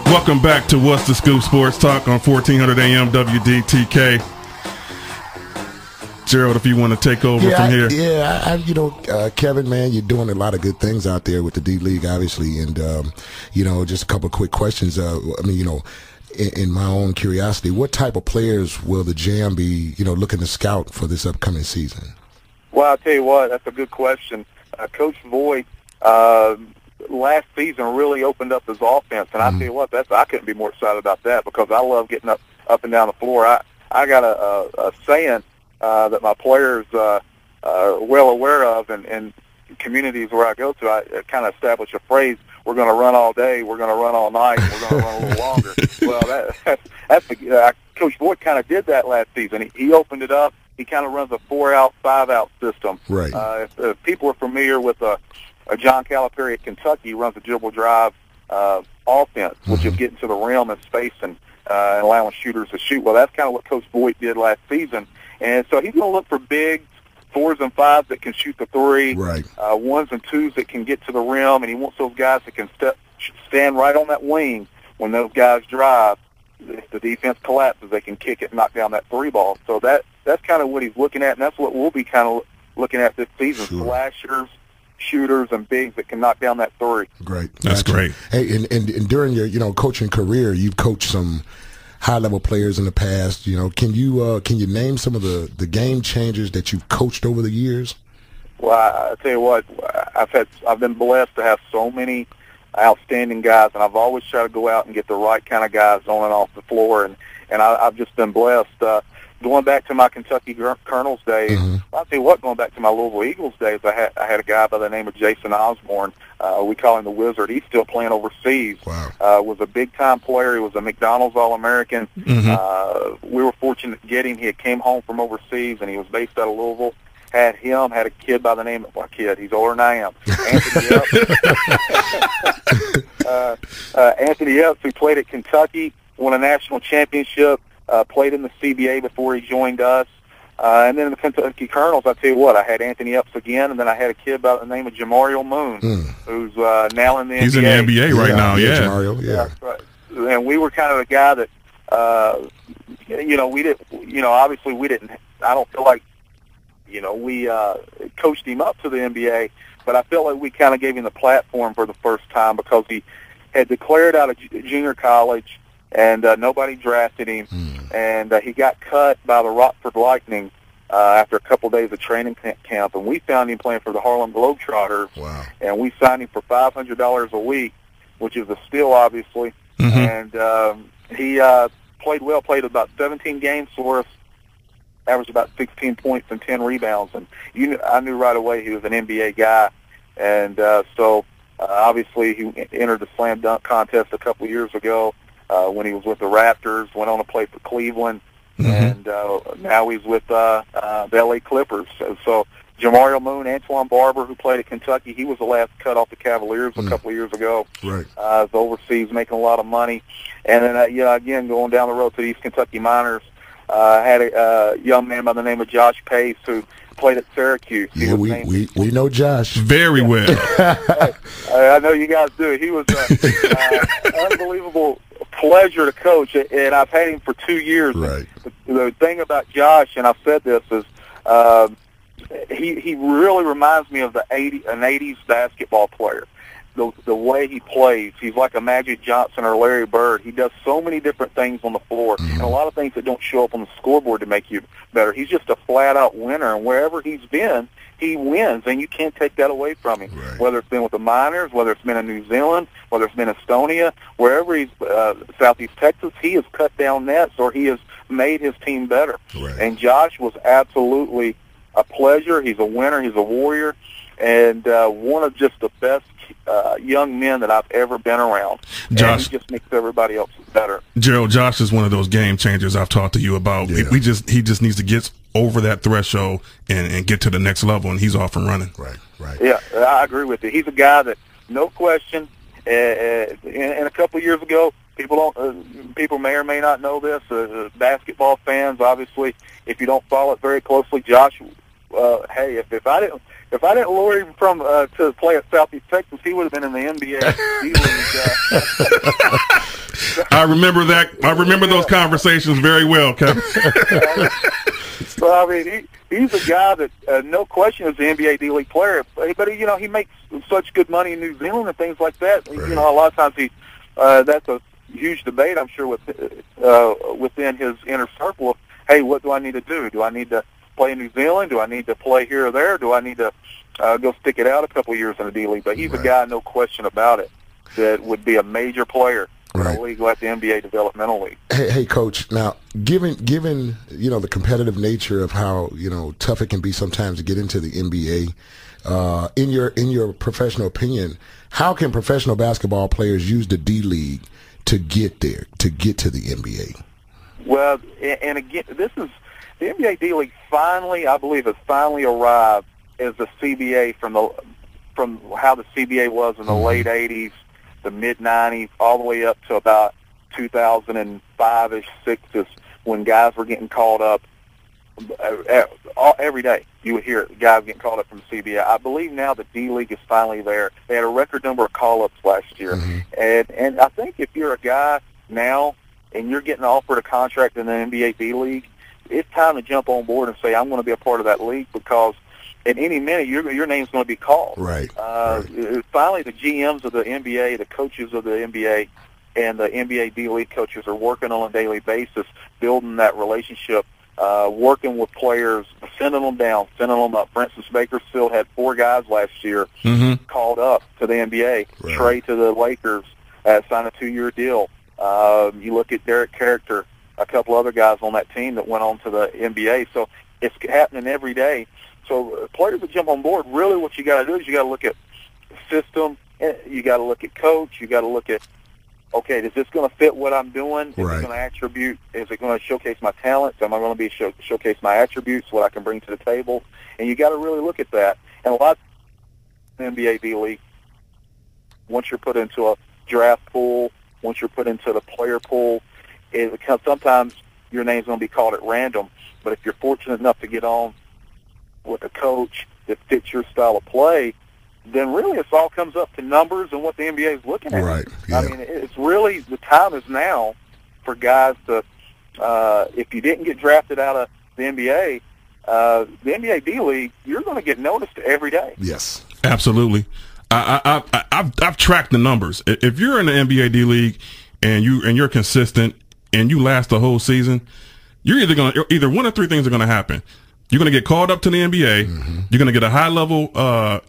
Welcome back to What's the Scoop Sports Talk on 1400 AM WDTK. Gerald, if you want to take over from here. Kevin, man, you're doing a lot of good things out there with the D League, obviously. And, just a couple of quick questions. In my own curiosity, what type of players will the Jam be, looking to scout for this upcoming season? Well, I'll tell you what, that's a good question. Coach Voigt, last season really opened up his offense, and I tell you what, I couldn't be more excited about that because I love getting up and down the floor. I got a saying that my players are well aware of, and communities where I go to, I kind of establish a phrase: "We're going to run all day, we're going to run all night, and we're going to run a little longer." Well, Coach Voigt kind of did that last season. He opened it up. He kind of runs a 4-out, 5-out system. Right. If people are familiar with John Calipari at Kentucky, he runs a dribble drive offense, which is getting to the rim and space and allowing shooters to shoot. Well, that's kind of what Coach Voigt did last season. And so he's going to look for big 4s and 5s that can shoot the three, right. 1s and 2s that can get to the rim, and he wants those guys that can stand right on that wing when those guys drive. If the defense collapses, they can kick it and knock down that 3 ball. So that's kind of what he's looking at, and that's what we'll be kind of looking at this season: slashers, shooters, and bigs that can knock down that 3. Great. That's great. Hey, and during your coaching career, you've coached some high-level players in the past. Can you name some of the game changers that you've coached over the years? Well, I tell you what, I've been blessed to have so many outstanding guys, and I've always tried to go out and get the right kind of guys on and off the floor, and I've just been blessed. Going back to my Kentucky Colonels days, I'll tell you what, going back to my Louisville Eagles days, I had a guy by the name of Jason Osborne. We call him the Wizard. He's still playing overseas. Wow. Was a big-time player. He was a McDonald's All-American. We were fortunate to get him. He came home from overseas, and he was based out of Louisville. Had a kid by the name of my kid. He's older than I am. Anthony Epps, who played at Kentucky, won a national championship, played in the CBA before he joined us. And then in the Kentucky Colonels, I tell you what, I had Anthony Epps again, and then I had a kid by the name of Jamario Moon, who's now in the NBA. He's in the NBA right now, yeah. Jamario, yeah. Right. And we were kind of a guy that, obviously we didn't, I don't feel like, we coached him up to the NBA, but I felt like we kind of gave him the platform for the first time because he had declared out of junior college, and nobody drafted him, and he got cut by the Rockford Lightning after a couple of days of training camp, and we found him playing for the Harlem Globetrotters, and we signed him for $500 a week, which is a steal, obviously, and he played well, played about 17 games for us, averaged about 16 points and 10 rebounds, and I knew right away he was an NBA guy, and so obviously he entered the slam dunk contest a couple of years ago when he was with the Raptors, went on to play for Cleveland, and now he's with the LA Clippers. So Jamario Moon, Antoine Barber, who played at Kentucky, he was the last cut off the Cavaliers a couple of years ago. Right. Was overseas making a lot of money, and then again going down the road to the East Kentucky Miners. Had a young man by the name of Josh Pace who played at Syracuse. We know Josh very well. I know you guys do. He was an unbelievable pleasure to coach, and I've had him for 2 years. Right. The thing about Josh, and I've said this, is he really reminds me of an 80s basketball player. The way he plays, he's like a Magic Johnson or Larry Bird. He does so many different things on the floor, and a lot of things that don't show up on the scoreboard to make you better. He's just a flat-out winner, and wherever he's been, he wins, and you can't take that away from him. Right. Whether it's been with the Miners, whether it's been in New Zealand, whether it's been in Estonia, wherever he's, Southeast Texas, he has cut down nets or he has made his team better. Right. And Josh was absolutely a pleasure. He's a winner. He's a warrior, and one of just the best young men that I've ever been around. Josh, and he just makes everybody else better. Gerald, Josh is one of those game changers I've talked to you about. Yeah. He just needs to get over that threshold and get to the next level, and he's off and running. Right. Yeah, I agree with you. He's a guy that, no question, and a couple of years ago, people may or may not know this, basketball fans, obviously, if you don't follow it very closely, Josh, hey, if I didn't lure him from to play at Southeast Texas, he would have been in the NBA. I remember that. I remember those conversations very well, Kevin. So I mean, he's a guy that no question is an NBA D-League player, but he makes such good money in New Zealand and things like that. Right. A lot of times that's a huge debate, I'm sure, within his inner circle of, hey, what do I need to do? Do I need to play in New Zealand? Do I need to play here or there? Do I need to go stick it out a couple of years in the D-League? But he's a guy, no question about it, that would be a major player in a league like the NBA Developmental League. Hey, Coach. Now, given the competitive nature of how tough it can be sometimes to get into the NBA, in your professional opinion, how can professional basketball players use the D-League to get there, to get to the NBA? Well, and again, this is the NBA D-League finally, I believe, has finally arrived as the CBA from how the CBA was in the late '80s, the mid '90s, all the way up to about 2005-ish, 6-ish, when guys were getting called up every day. You would hear guys getting called up from the CBA. I believe now the D-League is finally there. They had a record number of call-ups last year, and I think if you're a guy now and you're getting offered a contract in the NBA D-League, it's time to jump on board and say, I'm going to be a part of that league, because at any minute your name's going to be called. Right. Finally, the GMs of the NBA, the coaches of the NBA, and the NBA D-League coaches are working on a daily basis, building that relationship, working with players, sending them down, sending them up. For instance, Bakersfield had 4 guys last year called up to the NBA. Right. Trey to the Lakers, signed a 2-year deal. You look at Derek Character, a couple other guys on that team that went on to the NBA. So it's happening every day. So players that jump on board, really what you got to do is you got to look at system, you got to look at coach, you got to look at, okay, is this going to fit what I'm doing? Is it going to showcase my talents? Am I going to be showcase my attributes, what I can bring to the table? And you got to really look at that. And a lot of the NBA D-League, once you're put into a draft pool, once you're put into the player pool, sometimes your name's going to be called at random. But if you're fortunate enough to get on with a coach that fits your style of play, then really it all comes up to numbers and what the NBA is looking at. Right. Yeah. I mean, it's really, the time is now for guys to, if you didn't get drafted out of the NBA D-League, you're going to get noticed every day. Yes. Absolutely. I've tracked the numbers. If you're in the NBA D-League and you're consistent and you last the whole season, you're either one of 3 things are going to happen. You're going to get called up to the NBA. You're going to get a high-level or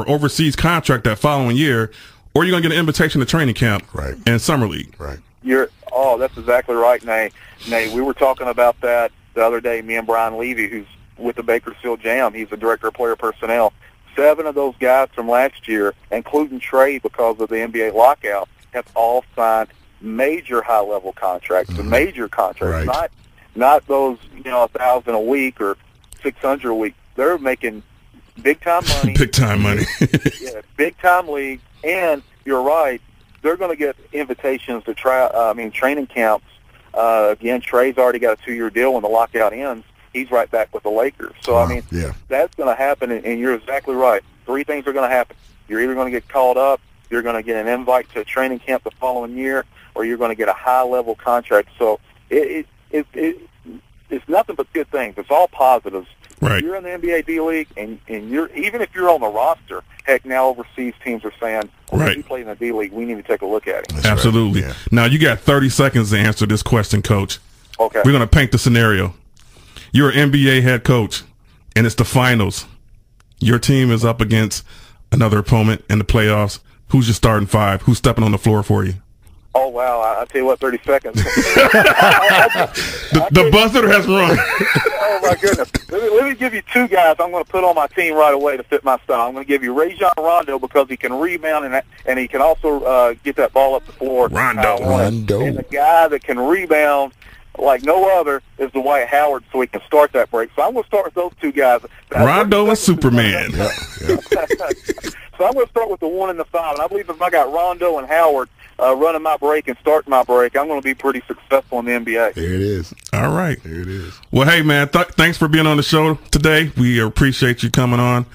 overseas contract that following year, or you're going to get an invitation to training camp and summer league. Right. That's exactly right, Nay. We were talking about that the other day. Me and Brian Levy, who's with the Bakersfield Jam, he's the director of player personnel. 7 of those guys from last year, including Trey, because of the NBA lockout, have all signed major high-level contracts. Major contracts, not those 1,000 a week or 600 a week. They're making big time money. Big time money. Yeah, big time league. And you're right, they're going to get invitations to training camps. Again, Trey's already got a 2-year deal. When the lockout ends, he's right back with the Lakers. So that's going to happen. And you're exactly right. 3 things are going to happen. You're either going to get called up, you're going to get an invite to a training camp the following year, or you're going to get a high level contract. So it's nothing but good things. It's all positives. Right. You're in the NBA D-League, and you're, even if you're on the roster, heck, now overseas teams are saying, if you play in the D-League, we need to take a look at it. That's absolutely. Right. Yeah. Now, you got 30 seconds to answer this question, Coach. Okay. We're going to paint the scenario. You're an NBA head coach, and it's the finals. Your team is up against another opponent in the playoffs. Who's your starting 5? Who's stepping on the floor for you? Oh, wow. I'll tell you what, 30 seconds. The buzzer has run. Oh, my goodness. Let me give you 2 guys I'm going to put on my team right away to fit my style. I'm going to give you Rajon Rondo, because he can rebound and he can also get that ball up the floor. Rondo. And the guy that can rebound like no other is Dwight Howard, so he can start that break. So I'm going to start with those 2 guys. Rondo and Superman. So I'm going to start with the 1 and the 5. And I believe if I got Rondo and Howard running my break and starting my break, I'm going to be pretty successful in the NBA. There it is. All right. There it is. Well, hey, man, thanks for being on the show today. We appreciate you coming on.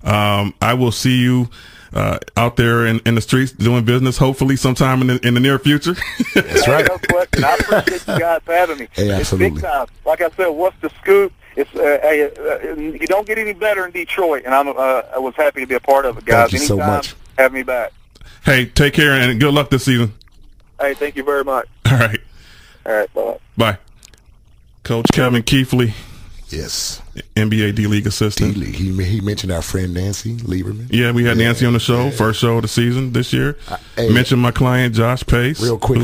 I will see you out there in the streets doing business, hopefully sometime in the near future. That's right. No question. I appreciate you guys having me. Hey, absolutely. It's big time. Like I said, what's the scoop? It's you don't get any better in Detroit, and I was happy to be a part of it, guys. Thank you so much. Have me back. Hey, take care and good luck this season. Hey, thank you very much. All right. All right, bye. Bye. Coach Kevin Keathley, Yes. NBA D-League assistant. D-League. He mentioned our friend Nancy Lieberman. Yeah, we had Nancy on the show, first show of the season this year. Hey, Mentioned my client Josh Pace. real quick,